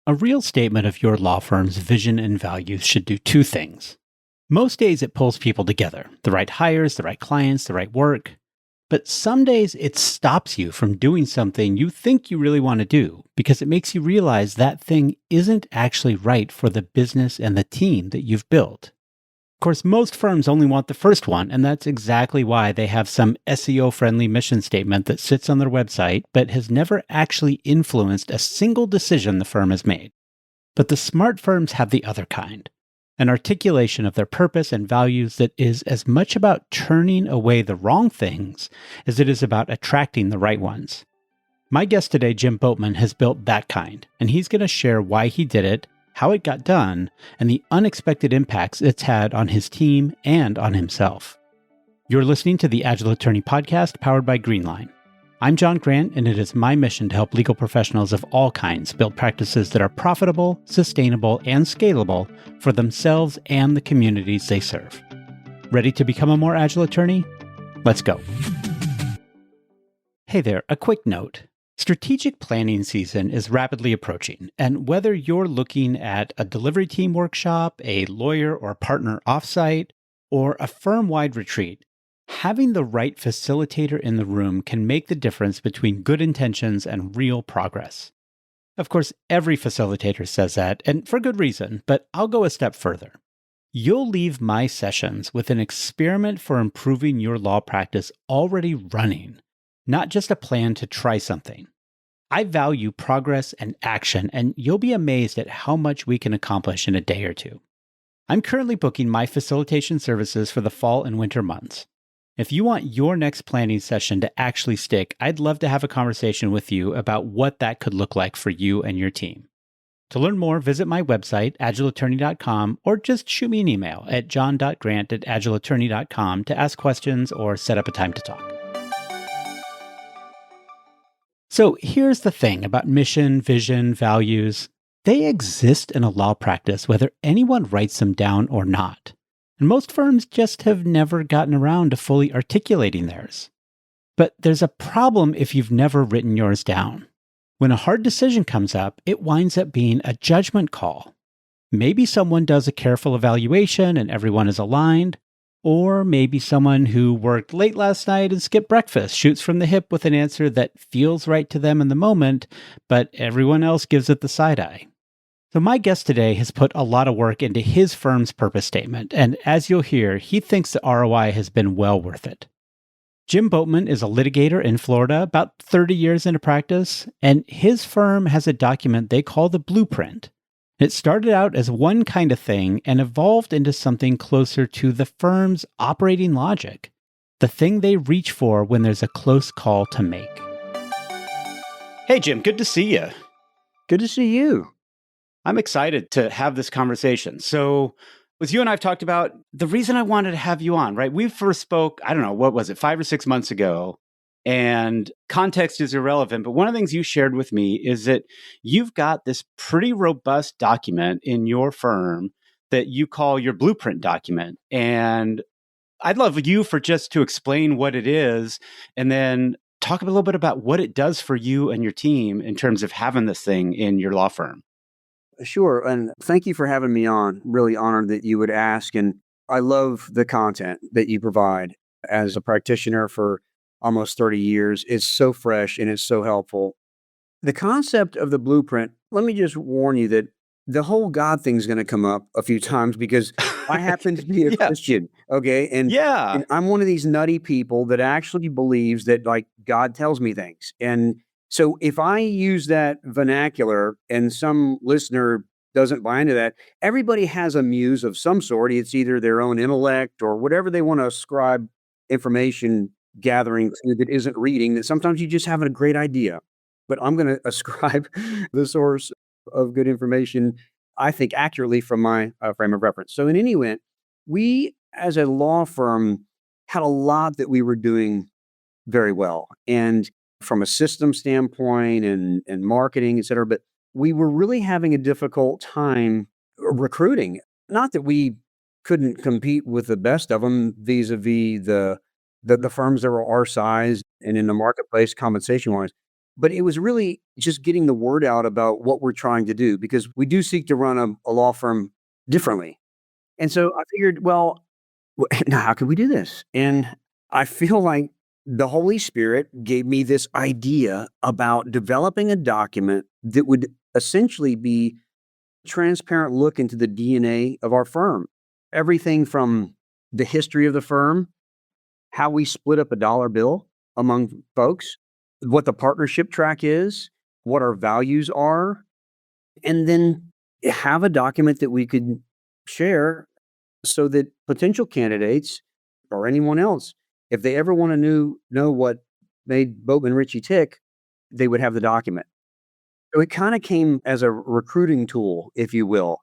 A real statement of your law firm's vision and values should do two things. Most days it pulls people together, the right hires, the right clients, the right work. But some days it stops you from doing something you think you really want to do because it makes you realize that thing isn't actually right for the business and the team that you've built. Of course, most firms only want the first one, and that's exactly why they have some SEO-friendly mission statement that sits on their website but has never actually influenced a single decision the firm has made. But the smart firms have the other kind, an articulation of their purpose and values that is as much about turning away the wrong things as it is about attracting the right ones. My guest today, Jim Boatman, has built that kind, and he's going to share why he did it, how it got done, and the unexpected impacts it's had on his team and on himself. You're listening to the Agile Attorney Podcast powered by Greenline. I'm John Grant, and it is my mission to help legal professionals of all kinds build practices that are profitable, sustainable, and scalable for themselves and the communities they serve. Ready to become a more agile attorney? Let's go. Hey there, a quick note. Strategic planning season is rapidly approaching, and whether you're looking at a delivery team workshop, a lawyer or partner offsite, or a firm-wide retreat, having the right facilitator in the room can make the difference between good intentions and real progress. Of course, every facilitator says that, and for good reason, but I'll go a step further. You'll leave my sessions with an experiment for improving your law practice already running, not just a plan to try something. I value progress and action, and you'll be amazed at how much we can accomplish in a day or two. I'm currently booking my facilitation services for the fall and winter months. If you want your next planning session to actually stick, I'd love to have a conversation with you about what that could look like for you and your team. To learn more, visit my website, agileattorney.com, or just shoot me an email at john.grant@agileattorney.com to ask questions or set up a time to talk. So here's the thing about mission, vision, values. They exist in a law practice whether anyone writes them down or not. And most firms just have never gotten around to fully articulating theirs. But there's a problem if you've never written yours down. When a hard decision comes up, it winds up being a judgment call. Maybe someone does a careful evaluation and everyone is aligned. Or maybe someone who worked late last night and skipped breakfast shoots from the hip with an answer that feels right to them in the moment, but everyone else gives it the side eye. So my guest today has put a lot of work into his firm's purpose statement, and as you'll hear, he thinks the ROI has been well worth it. Jim Boatman is a litigator in Florida, about 30 years into practice, and his firm has a document they call the blueprint. It started out as one kind of thing and evolved into something closer to the firm's operating logic, the thing they reach for when there's a close call to make. Hey, Jim, good to see you. Good to see you. I'm excited to have this conversation. So, as you and I have talked about, the reason I wanted to have you on, right? We first spoke, I don't know, what was it, 5 or 6 months ago? And context is irrelevant, but one of the things you shared with me is that you've got this pretty robust document in your firm that you call your blueprint document. And I'd love you for just to explain what it is and then talk a little bit about what it does for you and your team in terms of having this thing in your law firm. Sure. And thank you for having me on. Really honored that you would ask. And I love the content that you provide as a practitioner for almost 30 years. It's so fresh and it's so helpful. The concept of the blueprint, let me just warn you that the whole God thing is going to come up a few times because I happen to be a Christian. Okay. And I'm one of these nutty people that actually believes that like God tells me things. And so if I use that vernacular and some listener doesn't buy into that, everybody has a muse of some sort. It's either their own intellect or whatever they want to ascribe information gathering to that isn't reading, that sometimes you just have a great idea. But I'm going to ascribe the source of good information, I think, accurately from my frame of reference. So in any event, we as a law firm had a lot that we were doing very well. And from a system standpoint and marketing, et cetera, but we were really having a difficult time recruiting. Not that we couldn't compete with the best of them vis-a-vis the firms that were our size and in the marketplace compensation-wise. But it was really just getting the word out about what we're trying to do because we do seek to run a law firm differently. And so I figured, well, now how can we do this? And I feel like the Holy Spirit gave me this idea about developing a document that would essentially be transparent look into the DNA of our firm. Everything from the history of the firm, how we split up a dollar bill among folks, what the partnership track is, what our values are, and then have a document that we could share so that potential candidates or anyone else, if they ever want to know what made Boatman Ritchie tick, they would have the document. So it kind of came as a recruiting tool, if you will.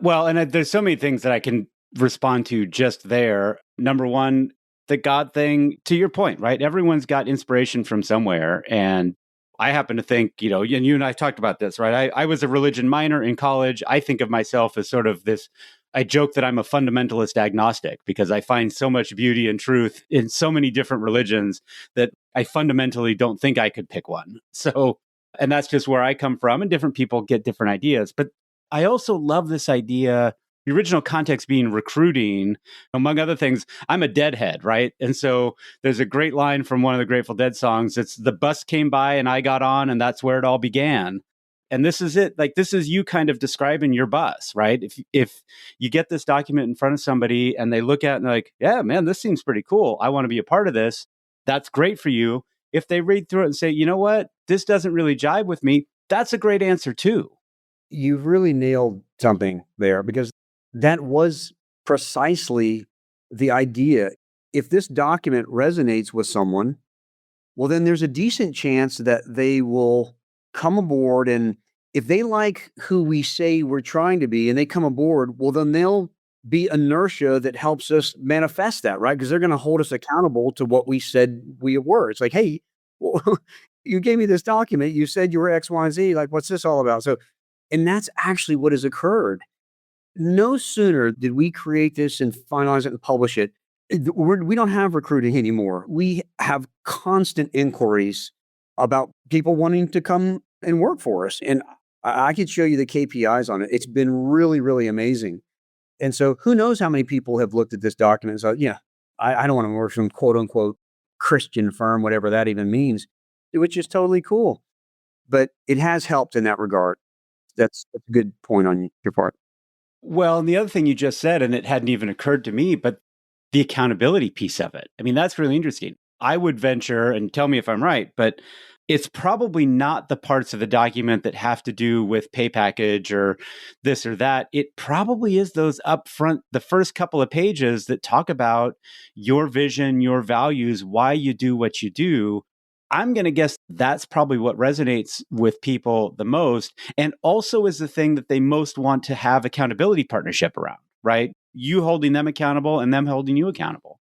Well, and there's so many things that I can respond to just there. Number one, the God thing, to your point, right? Everyone's got inspiration from somewhere. And I happen to think, and you and I talked about this, right? I was a religion minor in college. I think of myself as sort of this. I joke that I'm a fundamentalist agnostic because I find so much beauty and truth in so many different religions that I fundamentally don't think I could pick one. So, and that's just where I come from, and different people get different ideas. But I also love this idea, the original context being recruiting, among other things. I'm a deadhead, right? And so there's a great line from one of the Grateful Dead songs. It's the bus came by and I got on, and that's where it all began. And this is it. Like, this is you kind of describing your bus, right? If you get this document in front of somebody and they look at it and they're like, yeah, man, this seems pretty cool. I want to be a part of this. That's great for you. If they read through it and say, you know what, this doesn't really jive with me, that's a great answer too. You've really nailed something there because that was precisely the idea. If this document resonates with someone, well, then there's a decent chance that they will come aboard. And if they like who we say we're trying to be and they come aboard, well, then they'll be inertia that helps us manifest that, right? Because they're going to hold us accountable to what we said we were. It's like, hey, well, you gave me this document. You said you were X, Y, and Z. Like, what's this all about? So, and that's actually what has occurred. No sooner did we create this and finalize it and publish it, we don't have recruiting anymore. We have constant inquiries about people wanting to come and work for us. And I could show you the KPIs on it. It's been really, really amazing. And so who knows how many people have looked at this document and said, yeah, I don't want to work for some quote unquote Christian firm, whatever that even means, which is totally cool. But it has helped in that regard. That's a good point on your part. Well, and the other thing you just said, and it hadn't even occurred to me, but the accountability piece of it. I mean, that's really interesting. I would venture, and tell me if I'm right, but it's probably not the parts of the document that have to do with pay package or this or that. It probably is those upfront, the first couple of pages that talk about your vision, your values, why you do what you do. I'm going to guess that's probably what resonates with people the most, and also is the thing that they most want to have accountability partnership around, right? You holding them accountable and them holding you accountable.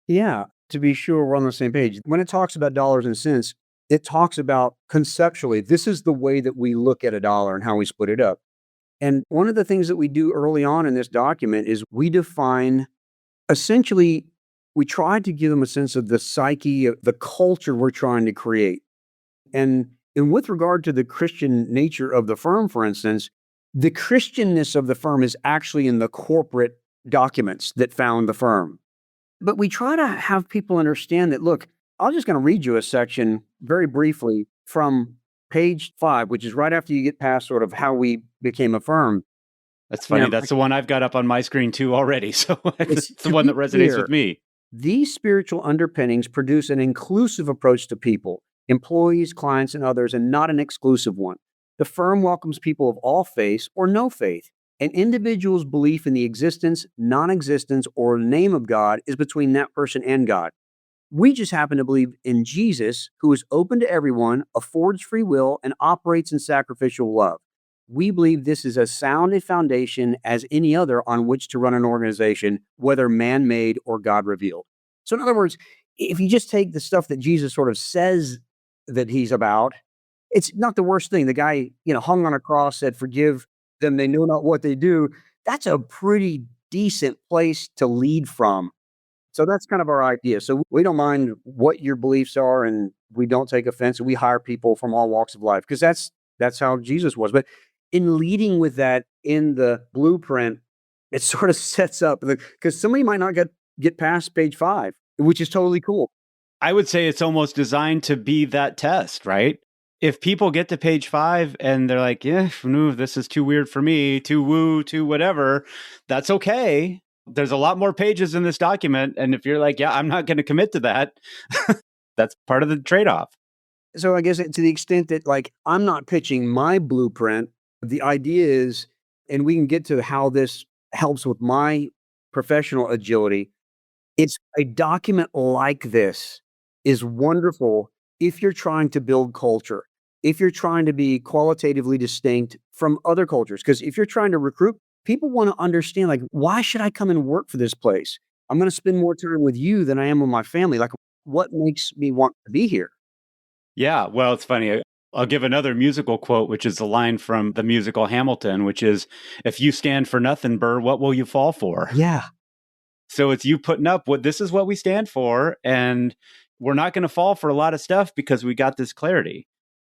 Yeah, to be sure we're on the same page. When it talks about dollars and cents, it talks about conceptually, this is the way that we look at a dollar and how we split it up. And one of the things that we do early on in this document is we define essentially, we try to give them a sense of the psyche, of the culture we're trying to create. And with regard to the Christian nature of the firm, for instance, the Christianness of the firm is actually in the corporate documents that found the firm. But we try to have people understand that, look, I'm just going to read you a section very briefly from page 5, which is right after you get past sort of how we became a firm. That's funny. That's the one I've got up on my screen too already. So it's the one that resonates clear, with me. These spiritual underpinnings produce an inclusive approach to people, employees, clients, and others, and not an exclusive one. The firm welcomes people of all faiths or no faith. An individual's belief in the existence, non-existence, or name of God is between that person and God. We just happen to believe in Jesus, who is open to everyone, affords free will, and operates in sacrificial love. We believe this is as sound a foundation as any other on which to run an organization, whether man-made or God-revealed. So in other words, if you just take the stuff that Jesus sort of says that he's about, it's not the worst thing. The guy, hung on a cross, said, forgive them, they know not what they do. That's a pretty decent place to lead from. So that's kind of our idea. So we don't mind what your beliefs are, and we don't take offense. We hire people from all walks of life because that's how Jesus was. But in leading with that in the blueprint, it sort of sets up because somebody might not get past page 5, which is totally cool. I would say it's almost designed to be that test, right? If people get to page 5 and they're like, yeah, no, this is too weird for me, too woo, too whatever, that's okay. There's a lot more pages in this document. And if you're like, yeah, I'm not going to commit to that, that's part of the trade off. So I guess to the extent that like I'm not pitching my blueprint, the idea is, and we can get to how this helps with my professional agility. It's a document like this is wonderful if you're trying to build culture, if you're trying to be qualitatively distinct from other cultures. Because if you're trying to recruit, people want to understand, like, why should I come and work for this place? I'm going to spend more time with you than I am with my family. Like, what makes me want to be here? Yeah, well, it's funny. I'll give another musical quote, which is the line from the musical Hamilton, which is, if you stand for nothing, Burr, what will you fall for? Yeah. So it's you putting up what this is what we stand for. And we're not going to fall for a lot of stuff because we got this clarity.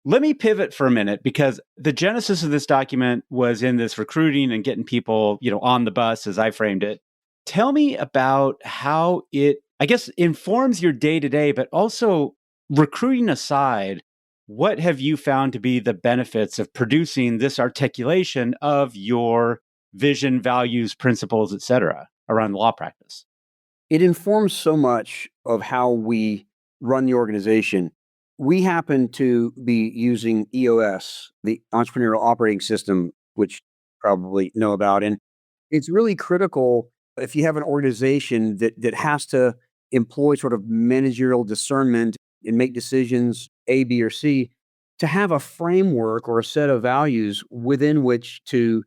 Let me pivot for a minute because the genesis of this document was in this recruiting and getting people, on the bus, as I framed it. Tell me about how it, I guess, informs your day to day, but also recruiting aside, what have you found to be the benefits of producing this articulation of your vision, values, principles, et cetera, around law practice? It informs so much of how we run the organization. We happen to be using EOS, the Entrepreneurial Operating System, which you probably know about. And it's really critical if you have an organization that has to employ sort of managerial discernment and make decisions A, B, or C, to have a framework or a set of values within which to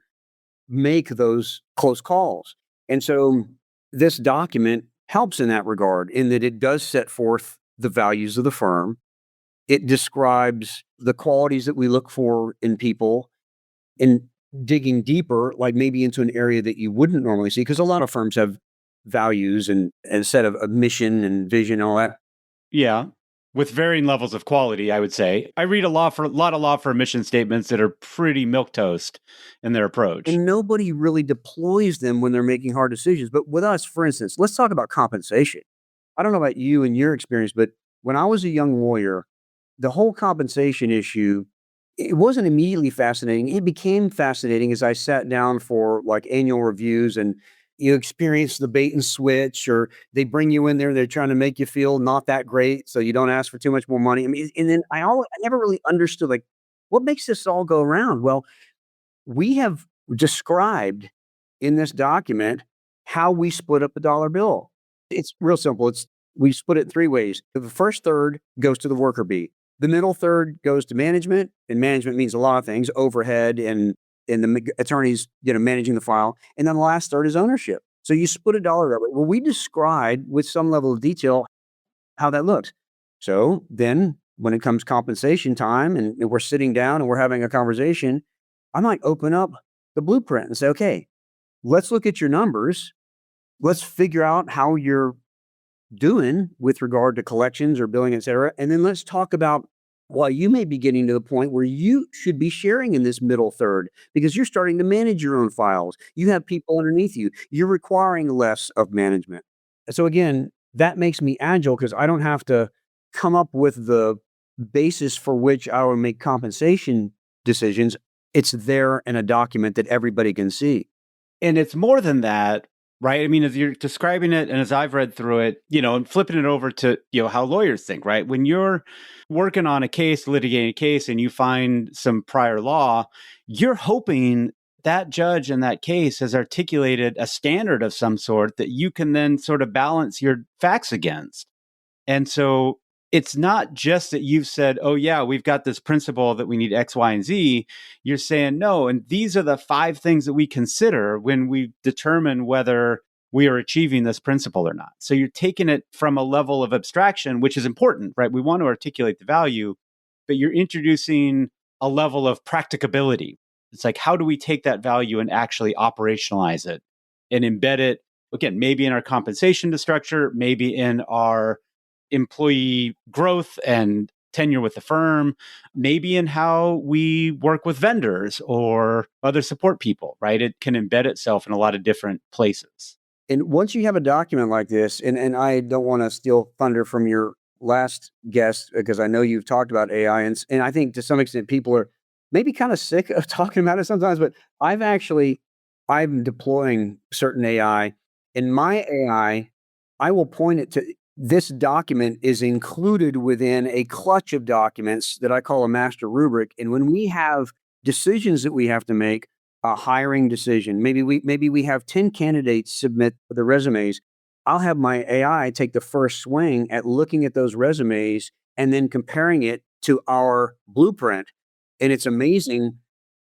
make those close calls. And so this document helps in that regard, in that it does set forth the values of the firm. It describes the qualities that we look for in people, and digging deeper, like maybe into an area that you wouldn't normally see, because a lot of firms have values and a set of a mission and vision and all that. Yeah. With varying levels of quality, I would say. I read a lot of law firm mission statements that are pretty milquetoast in their approach. And nobody really deploys them when they're making hard decisions. But with us, for instance, let's talk about compensation. I don't know about you and your experience, but when I was a young lawyer, the whole compensation issue, it wasn't immediately fascinating. It became fascinating as I sat down for like annual reviews, and you experience the bait and switch, or they bring you in there, they're trying to make you feel not that great so you don't ask for too much more money. I mean, and then I never really understood, like, what makes this all go around? Well, we have described in this document how we split up a dollar bill. It's real simple. We split it 3 ways. The first third goes to the worker bee. The middle third goes to management, and management means a lot of things: overhead and the attorneys, managing the file. And then the last third is ownership. So you split a dollar up. Well, we described with some level of detail how that looks. So then when it comes compensation time and we're sitting down and we're having a conversation, I might open up the blueprint and say, okay, let's look at your numbers. Let's figure out how you're doing with regard to collections or billing, et cetera. And then let's talk about why you may be getting to the point where you should be sharing in this middle third, because you're starting to manage your own files. You have people underneath you. You're requiring less of management. So again, that makes me agile because I don't have to come up with the basis for which I will make compensation decisions. It's there in a document that everybody can see. And it's more than that, right? I mean, as you're describing it and as I've read through it, and flipping it over to, how lawyers think, right? When you're working on a case, litigating a case, and you find some prior law, you're hoping that judge in that case has articulated a standard of some sort that you can then sort of balance your facts against. And so it's not just that you've said, oh, yeah, we've got this principle that we need X, Y, and Z. You're saying, no, and these are the 5 things that we consider when we determine whether we are achieving this principle or not. So you're taking it from a level of abstraction, which is important, right? We want to articulate the value, but you're introducing a level of practicability. It's like, how do we take that value and actually operationalize it and embed it again, maybe in our compensation structure, maybe in our employee growth and tenure with the firm, maybe in how we work with vendors or other support people, right? It can embed itself in a lot of different places. And once you have a document like this, and I don't want to steal thunder from your last guest because I know you've talked about AI, and I think to some extent people are maybe kind of sick of talking about it sometimes. But I'm deploying certain AI, and my AI, I will point it to this document is included within a clutch of documents that I call a master rubric. And when we have decisions that we have to make, a hiring decision. Maybe we have 10 candidates submit the resumes. I'll have my AI take the first swing at looking at those resumes and then comparing it to our blueprint. And it's amazing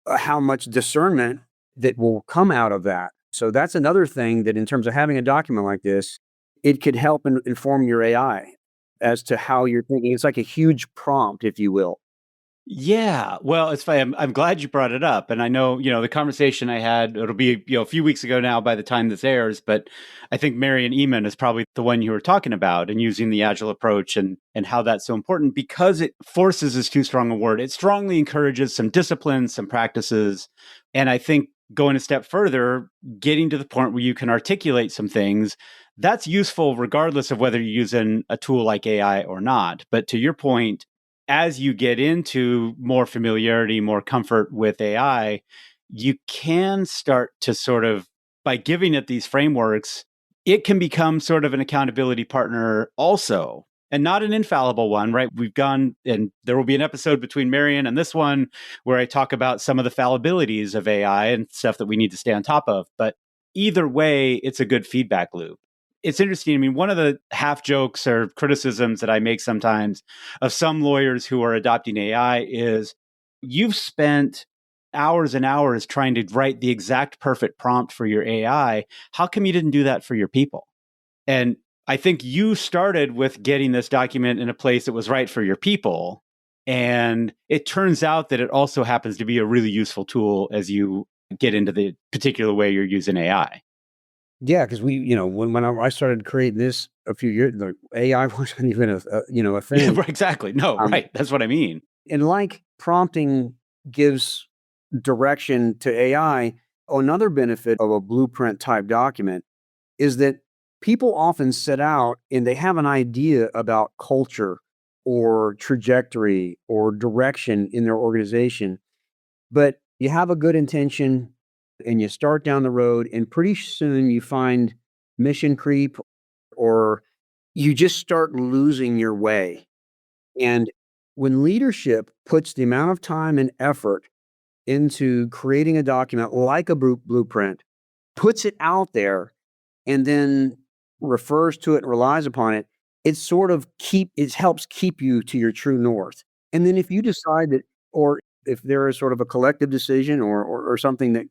how much discernment that will come out of that. So that's another thing that in terms of having a document like this, it could help inform your AI as to how you're thinking. It's like a huge prompt, if you will. Yeah, well, it's funny. I'm glad you brought it up, and I know the conversation I had. It'll be a few weeks ago now by the time this airs, but I think Marion Eman is probably the one you were talking about, and using the agile approach and how that's so important because it forces is too strong a word. It strongly encourages some discipline, some practices, and I think going a step further, getting to the point where you can articulate some things. That's useful regardless of whether you're using a tool like AI or not. But to your point, as you get into more familiarity, more comfort with AI, you can start to sort of, by giving it these frameworks, it can become sort of an accountability partner also, and not an infallible one, right? We've gone, and there will be an episode between Marion and this one where I talk about some of the fallibilities of AI and stuff that we need to stay on top of. But either way, it's a good feedback loop. It's interesting. I mean, one of the half jokes or criticisms that I make sometimes of some lawyers who are adopting AI is you've spent hours and hours trying to write the exact perfect prompt for your AI. How come you didn't do that for your people? And I think you started with getting this document in a place that was right for your people. And it turns out that it also happens to be a really useful tool as you get into the particular way you're using AI. Yeah, because when I started creating this a few years, like AI wasn't even a thing. Exactly. No, Um, right. That's what I mean. and like prompting gives direction to AI, another benefit of a blueprint type document is that people often set out and they have an idea about culture or trajectory or direction in their organization, but you have a good intention and you start down the road, and pretty soon you find mission creep or you just start losing your way. And when leadership puts the amount of time and effort into creating a document like a blueprint, puts it out there, and then refers to it and relies upon it, it helps keep you to your true north. And then if you decide that, or if there is sort of a collective decision or something that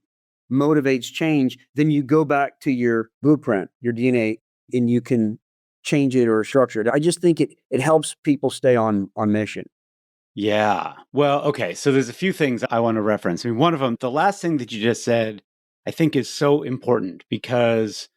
motivates change, then you go back to your blueprint, your DNA, and you can change it or structure it. I just think it helps people stay on mission. Yeah. Well, okay. So there's a few things I want to reference. I mean, one of them, the last thing that you just said, I think is so important because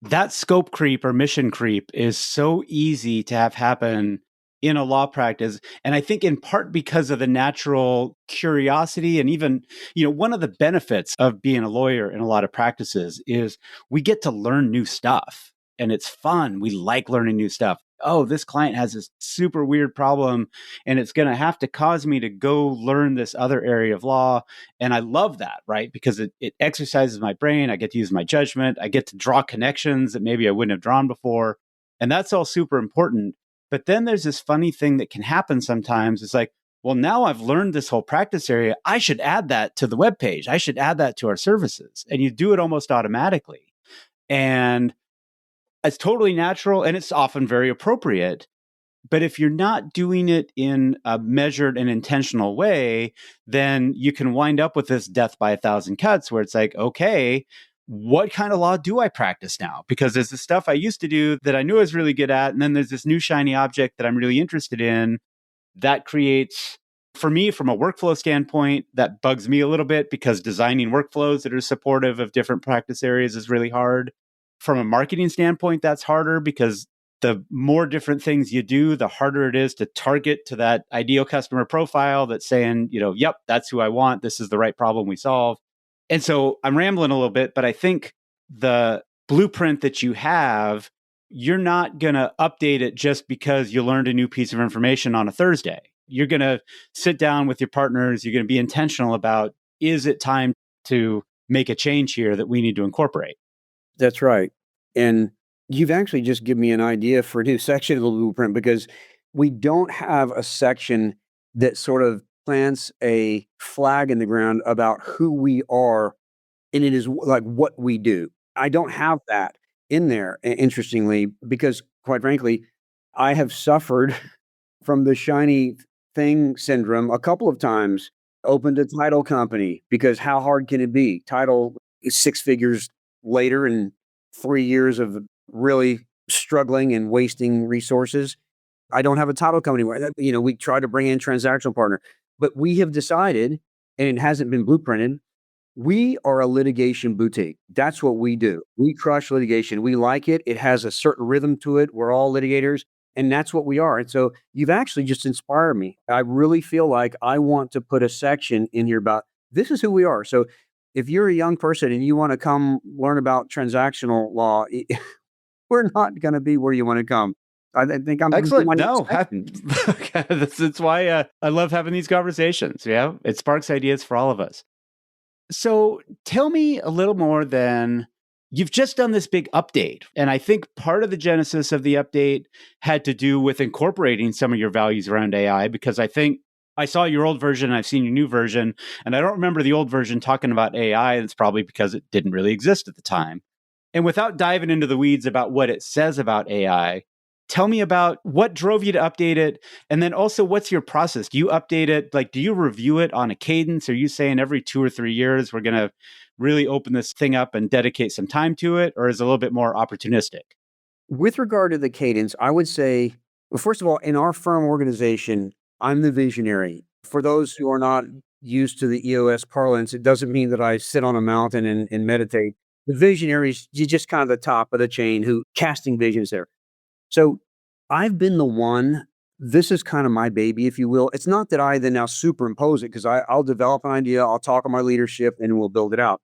that scope creep or mission creep is so easy to have happen in a law practice. And I think in part because of the natural curiosity and even, one of the benefits of being a lawyer in a lot of practices is we get to learn new stuff and it's fun. We like learning new stuff. Oh, this client has this super weird problem and it's going to have to cause me to go learn this other area of law. And I love that, right? Because it exercises my brain. I get to use my judgment. I get to draw connections that maybe I wouldn't have drawn before. And that's all super important. But then there's this funny thing that can happen sometimes. It's like, well, now I've learned this whole practice area. I should add that to the web page. I should add that to our services. And you do it almost automatically. And it's totally natural and it's often very appropriate. But if you're not doing it in a measured and intentional way, then you can wind up with this death by a thousand cuts where it's like, okay, what kind of law do I practice now? Because there's the stuff I used to do that I knew I was really good at. And then there's this new shiny object that I'm really interested in that creates, for me, from a workflow standpoint, that bugs me a little bit because designing workflows that are supportive of different practice areas is really hard. from a marketing standpoint, that's harder because the more different things you do, the harder it is to target to that ideal customer profile that's saying, yep, that's who I want. This is the right problem we solve. And so I'm rambling a little bit, but I think the blueprint that you have, you're not going to update it just because you learned a new piece of information on a Thursday. You're going to sit down with your partners. You're going to be intentional about, is it time to make a change here that we need to incorporate? That's right. And you've actually just given me an idea for a new section of the blueprint, because we don't have a section that sort of plants a flag in the ground about who we are, and it is like what we do. I don't have that in there, interestingly, because quite frankly, I have suffered from the shiny thing syndrome a couple of times. Opened a title company because how hard can it be? Title is six figures later and 3 years of really struggling and wasting resources. I don't have a title company where, we try to bring in transactional partner, but we have decided, and it hasn't been blueprinted, we are a litigation boutique. That's what we do. We crush litigation. We like it. It has a certain rhythm to it. We're all litigators, and that's what we are. And so you've actually just inspired me. I really feel like I want to put a section in here about this is who we are. So if you're a young person and you want to come learn about transactional law, we're not going to be where you want to come. I think I'm excellent. No, that's why I love having these conversations. Yeah, it sparks ideas for all of us. So tell me a little more then. You've just done this big update. And I think part of the genesis of the update had to do with incorporating some of your values around AI, because I think I saw your old version and I've seen your new version. And I don't remember the old version talking about AI. It's probably because it didn't really exist at the time. And without diving into the weeds about what it says about AI, tell me about what drove you to update it. And then also, what's your process? Do you update it? Like, do you review it on a cadence? Are you saying every 2 or 3 years, we're going to really open this thing up and dedicate some time to it? Or is it a little bit more opportunistic? With regard to the cadence, I would say, well, first of all, in our firm organization, I'm the visionary. For those who are not used to the EOS parlance, it doesn't mean that I sit on a mountain and meditate. The visionaries, you're just kind of the top of the chain who casting visions there. So I've been the one, this is kind of my baby, if you will. It's not that I then now superimpose it, because I'll develop an idea, I'll talk to my leadership, and we'll build it out.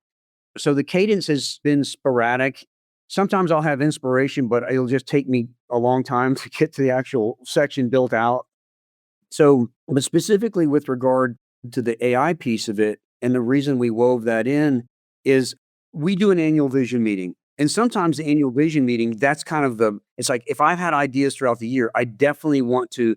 So the cadence has been sporadic. Sometimes I'll have inspiration, but it'll just take me a long time to get to the actual section built out. So, but specifically with regard to the AI piece of it, and the reason we wove that in is we do an annual vision meeting. And sometimes the annual vision meeting, that's kind of it's like if I've had ideas throughout the year, I definitely want to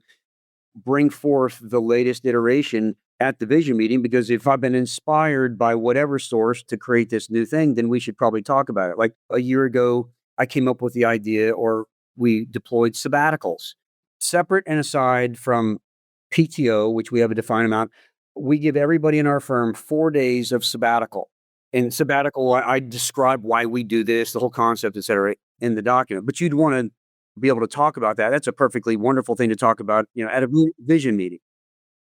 bring forth the latest iteration at the vision meeting, because if I've been inspired by whatever source to create this new thing, then we should probably talk about it. Like a year ago, I came up with the idea, or we deployed sabbaticals. Separate and aside from PTO, which we have a defined amount, we give everybody in our firm 4 days of sabbatical. And sabbatical, I describe why we do this, the whole concept, et cetera, in the document. But you'd want to be able to talk about that. That's a perfectly wonderful thing to talk about, at a vision meeting.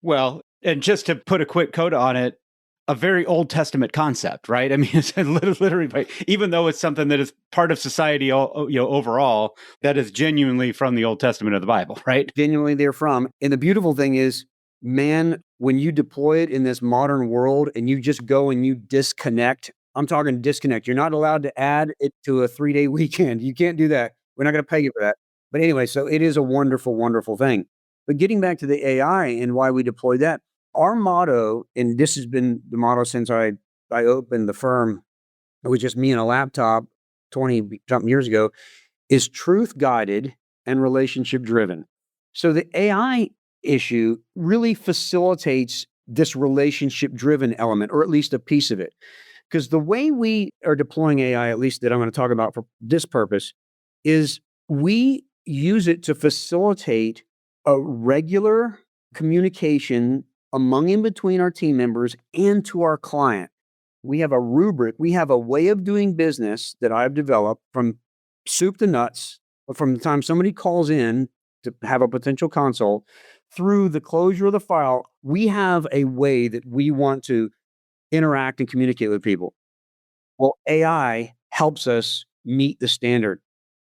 Well, and just to put a quick coda on it, a very Old Testament concept, right? I mean, it's literally, even though it's something that is part of society, overall, that is genuinely from the Old Testament of the Bible, right? Genuinely they're from. And the beautiful thing is, man, when you deploy it in this modern world and you just go and you disconnect, I'm talking disconnect. You're not allowed to add it to a 3-day weekend. You can't do that. We're not going to pay you for that. But anyway, so it is a wonderful, wonderful thing. But getting back to the AI and why we deployed that, our motto, and this has been the motto since I opened the firm, it was just me and a laptop 20-something years ago, is truth guided and relationship driven. So the AI issue really facilitates this relationship driven element, or at least a piece of it. Because the way we are deploying AI, at least that I'm going to talk about for this purpose, is we use it to facilitate a regular communication among and between our team members and to our client. We have a rubric, we have a way of doing business that I've developed from soup to nuts, from the time somebody calls in to have a potential consult through the closure of the file. We have a way that we want to interact and communicate with people. Well, AI helps us meet the standard.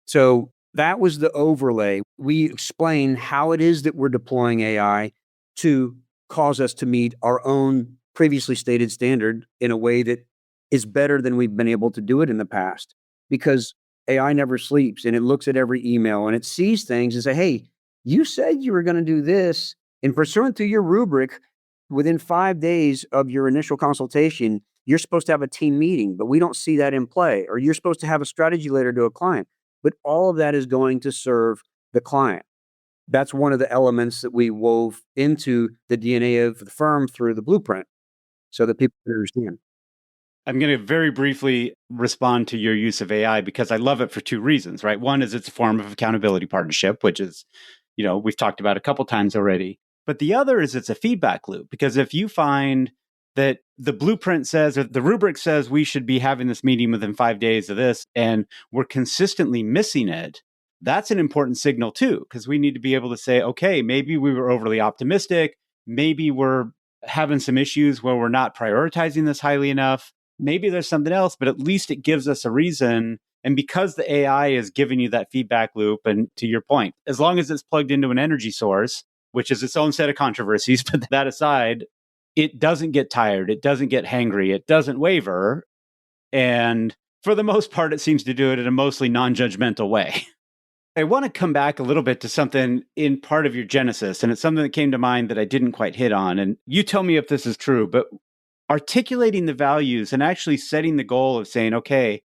So that was the overlay. We explain how it is that we're deploying AI to cause us to meet our own previously stated standard in a way that is better than we've been able to do it in the past. Because AI never sleeps and it looks at every email and it sees things and say, hey, you said you were going to do this. And pursuant to your rubric, within 5 days of your initial consultation, you're supposed to have a team meeting, but we don't see that in play. Or you're supposed to have a strategy later to a client, but all of that is going to serve the client. That's one of the elements that we wove into the DNA of the firm through the blueprint so that people can understand. I'm going to very briefly respond to your use of AI because I love it for two reasons, right? One is it's a form of accountability partnership, which is, we've talked about a couple times already. But the other is it's a feedback loop because if you find that the blueprint says or the rubric says we should be having this meeting within 5 days of this and we're consistently missing it, that's an important signal too, because we need to be able to say, okay, maybe we were overly optimistic. Maybe we're having some issues where we're not prioritizing this highly enough. Maybe there's something else, but at least it gives us a reason. And because the AI is giving you that feedback loop, and to your point, as long as it's plugged into an energy source, which is its own set of controversies, but that aside, it doesn't get tired. It doesn't get hangry. It doesn't waver. And for the most part, it seems to do it in a mostly non-judgmental way. I want to come back a little bit to something in part of your genesis, and it's something that came to mind that I didn't quite hit on. And you tell me if this is true, but articulating the values and actually setting the goal of saying, okay,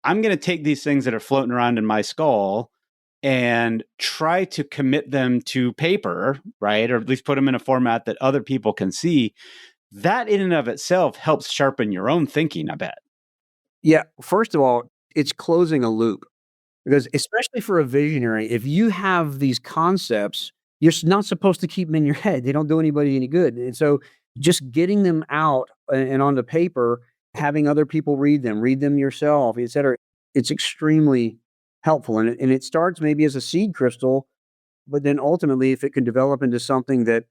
I'm going to take these things that are floating around in my skull and try to commit them to paper, right? Or at least put them in a format that other people can see. That in and of itself helps sharpen your own thinking, I bet. Yeah. First of all, it's closing a loop because, especially for a visionary, if you have these concepts, you're not supposed to keep them in your head. They don't do anybody any good. And so, just getting them out and onto paper, having other people read them yourself, et cetera, it's extremely helpful. And it starts maybe as a seed crystal, but then ultimately, if it can develop into something that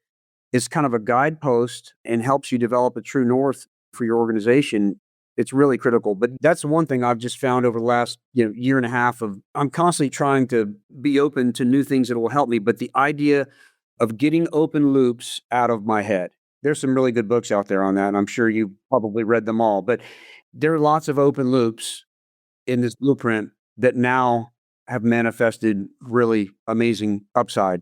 is kind of a guidepost and helps you develop a true north for your organization, it's really critical. But that's one thing I've just found over the last year and a half of I'm constantly trying to be open to new things that will help me. But the idea of getting open loops out of my head. There's some really good books out there on that, and I'm sure you probably read them all. But there are lots of open loops in this blueprint that now have manifested really amazing upside.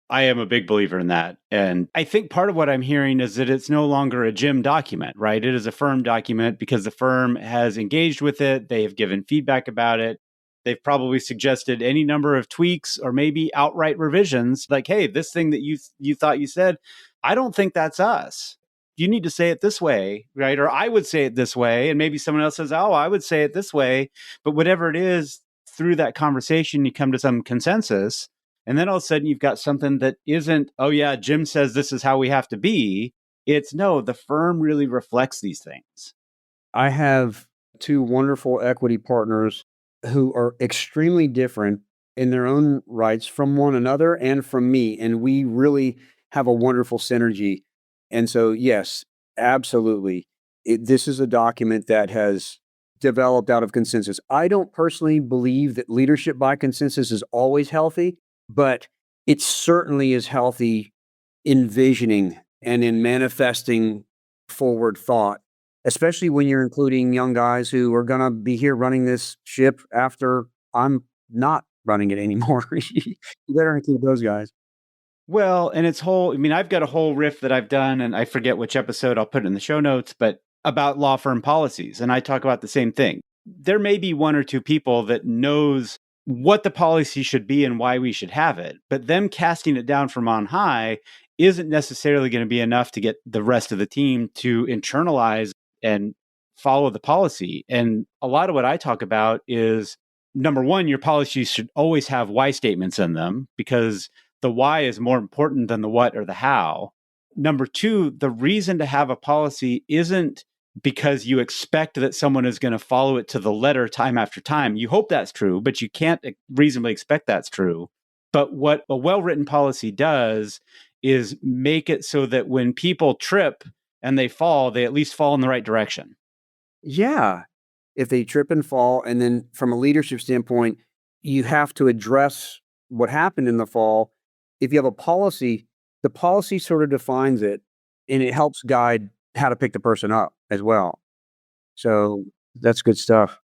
I am a big believer in that. And I think part of what I'm hearing is that it's no longer a Jim document, right? It is a firm document because the firm has engaged with it. They have given feedback about it. They've probably suggested any number of tweaks or maybe outright revisions like, hey, this thing that you thought you said, I don't think that's us. You need to say it this way, right? Or I would say it this way. And maybe someone else says, oh, I would say it this way. But whatever it is, through that conversation, you come to some consensus. And then all of a sudden you've got something that isn't, oh yeah, Jim says this is how we have to be. It's no, the firm really reflects these things. I have two wonderful equity partners who are extremely different in their own rights from one another and from me. And we really have a wonderful synergy. And so, yes, absolutely. This is a document that has developed out of consensus. I don't personally believe that leadership by consensus is always healthy, but it certainly is healthy in visioning and in manifesting forward thought, especially when you're including young guys who are going to be here running this ship after I'm not running it anymore. You better include those guys. Well, and I've got a whole riff that I've done, and I forget which episode, I'll put it in the show notes, but about law firm policies. And I talk about the same thing. There may be one or two people that knows what the policy should be and why we should have it, but them casting it down from on high isn't necessarily going to be enough to get the rest of the team to internalize and follow the policy. And a lot of what I talk about is, number one, your policies should always have why statements in them because the why is more important than the what or the how. Number two, the reason to have a policy isn't because you expect that someone is going to follow it to the letter time after time. You hope that's true, but you can't reasonably expect that's true. But what a well-written policy does is make it so that when people trip and they fall, they at least fall in the right direction. Yeah. if they trip and fall. And then from a leadership standpoint, you have to address what happened in the fall. If you have a policy, the policy sort of defines it and it helps guide how to pick the person up as well. So that's good stuff.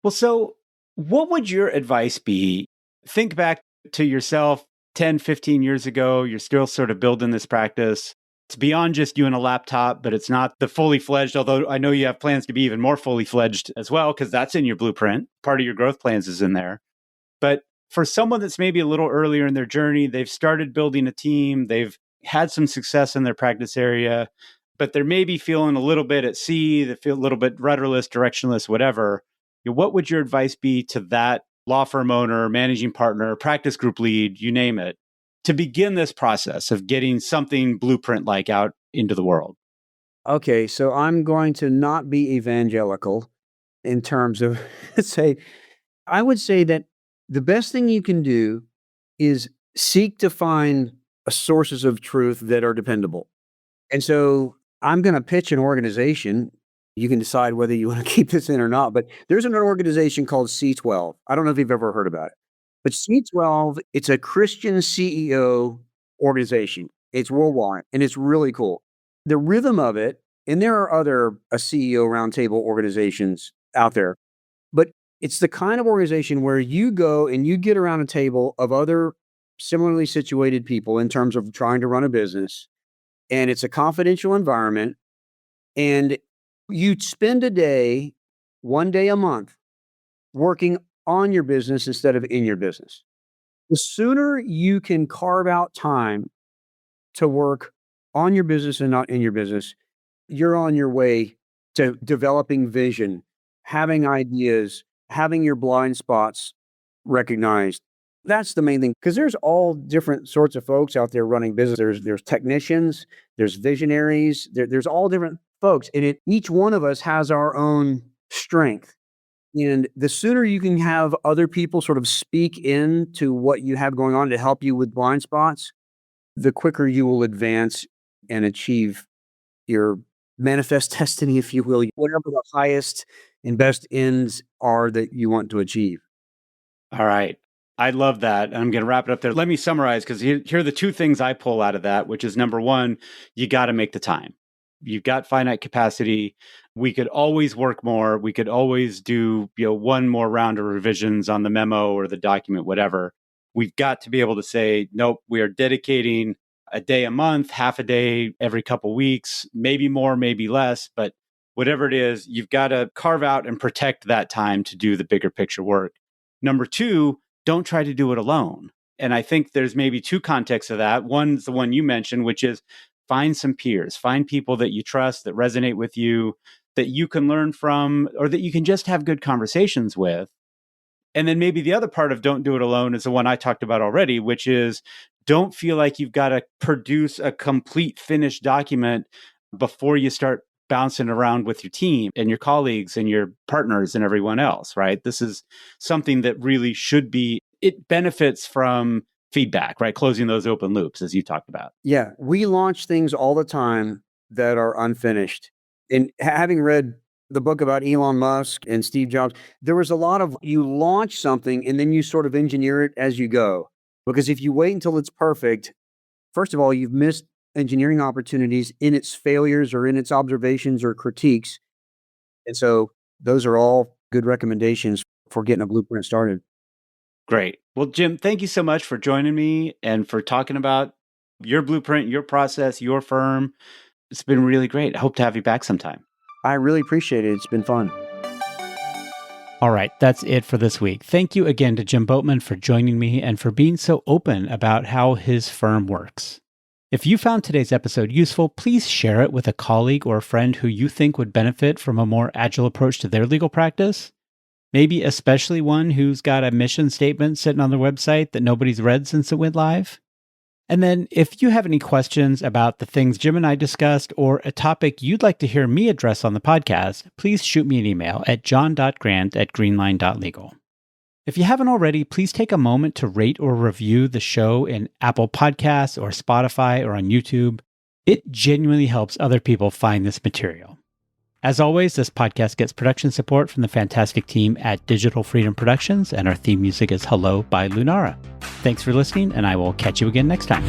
Well, so what would your advice be? Think back to yourself 10, 15 years ago. You're still sort of building this practice. It's beyond just you and a laptop, but it's not the fully fledged, although I know you have plans to be even more fully fledged as well, because that's in your blueprint. Part of your growth plans is in there. But for someone that's maybe a little earlier in their journey, they've started building a team, they've had some success in their practice area, but they're maybe feeling a little bit at sea, they feel a little bit rudderless, directionless, whatever. What would your advice be to that law firm owner, managing partner, practice group lead, you name it, to begin this process of getting something blueprint like out into the world? Okay, so I'm going to not be evangelical in terms of say, I would say that the best thing you can do is seek to find sources of truth that are dependable. And so I'm going to pitch an organization. You can decide whether you want to keep this in or not, but there's an organization called C12. I don't know if you've ever heard about it, but C12, it's a Christian CEO organization. It's worldwide and it's really cool. The rhythm of it, and there are other CEO roundtable organizations out there, but it's the kind of organization where you go and you get around a table of other similarly situated people in terms of trying to run a business, and it's a confidential environment, and you spend a day, one day a month, working on your business instead of in your business. The sooner you can carve out time to work on your business and not in your business, you're on your way to developing vision, having ideas, having your blind spots recognized. That's the main thing, because there's all different sorts of folks out there running business. There's technicians, there's visionaries, there's all different folks, and each one of us has our own strength. And the sooner you can have other people sort of speak into what you have going on to help you with blind spots, the quicker you will advance and achieve your manifest destiny, if you will, whatever the highest and best ends are that you want to achieve. All right. I love that. I'm going to wrap it up there. Let me summarize, because here are the two things I pull out of that, which is number one, you got to make the time. You've got finite capacity. We could always work more. We could always do, one more round of revisions on the memo or the document, whatever. We've got to be able to say, nope, we are dedicating a day a month, half a day every couple weeks, maybe more, maybe less, but whatever it is, you've got to carve out and protect that time to do the bigger picture work. Number two, don't try to do it alone. And I think there's maybe two contexts of that. One's the one you mentioned, which is find some peers, find people that you trust, that resonate with you, that you can learn from, or that you can just have good conversations with. And then maybe the other part of don't do it alone is the one I talked about already, which is don't feel like you've got to produce a complete finished document before you start bouncing around with your team and your colleagues and your partners and everyone else, right? This is something that really should be, it benefits from feedback, right? Closing those open loops, as you talked about. Yeah, we launch things all the time that are unfinished. And having read the book about Elon Musk and Steve Jobs, there was a lot of you launch something and then you sort of engineer it as you go. Because if you wait until it's perfect, first of all, you've missed engineering opportunities in its failures or in its observations or critiques. And so those are all good recommendations for getting a blueprint started. Great. Well, Jim, thank you so much for joining me and for talking about your blueprint, your process, your firm. It's been really great. I hope to have you back sometime. I really appreciate it. It's been fun. All right, that's it for this week. Thank you again to Jim Boatman for joining me and for being so open about how his firm works. If you found today's episode useful, please share it with a colleague or a friend who you think would benefit from a more agile approach to their legal practice. Maybe especially one who's got a mission statement sitting on their website that nobody's read since it went live. And then if you have any questions about the things Jim and I discussed or a topic you'd like to hear me address on the podcast, please shoot me an email at john.grant@greenline.legal. If you haven't already, please take a moment to rate or review the show in Apple Podcasts or Spotify or on YouTube. It genuinely helps other people find this material. As always, this podcast gets production support from the fantastic team at Digital Freedom Productions, and our theme music is Hello by Lunara. Thanks for listening, and I will catch you again next time.